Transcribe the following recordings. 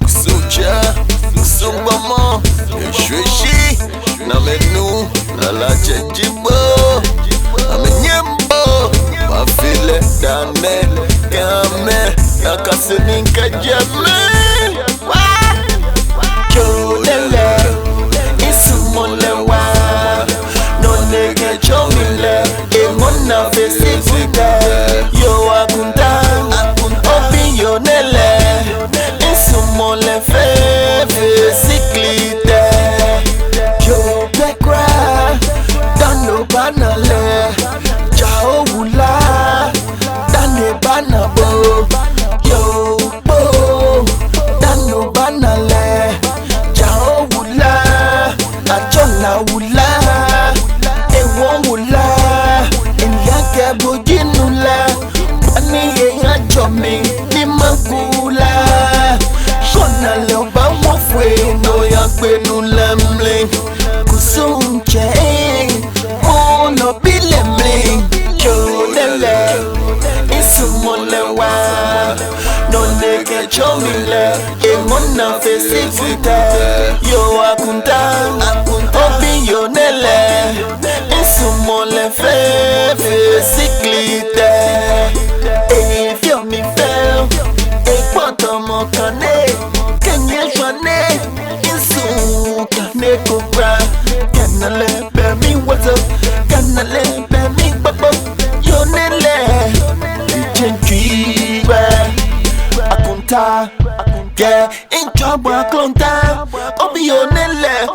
Kusucha, kusumbama, yeshweshi na menu na la chejibo, amenyembo, mafile dane, kame, na kasini kajame. Chodele, isumolewa, no nege chomile, emona fesikude, yo agunda, obi yonele, isumole fesiklite, yo bekra, dano banale, jao wula, dane banabo, yo bo, dano banale, jao wula, achola wula, ewo wula, enyake bojinula, ani ye ajomi ni makula, shona leoba mofwe no yakbenu lemling, kusunche, mono bilemling, chodele, isumolewa, no nege chomile, emona fesikude, yo akunda, obi yonele, isumole fesiklite, efio mi fel, ekwato mokane, kenye jwane, isu kane kubra, kanale be mi wazo, kanale be mi babo, yonele, ichenchiwe, akunta, yeah, in trouble akunta, obi yonele,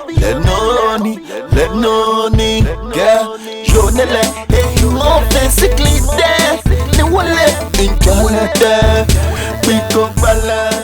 lenoni, yeah, yonele, hey, mo physically there, ni wale, in trouble there, we go balance.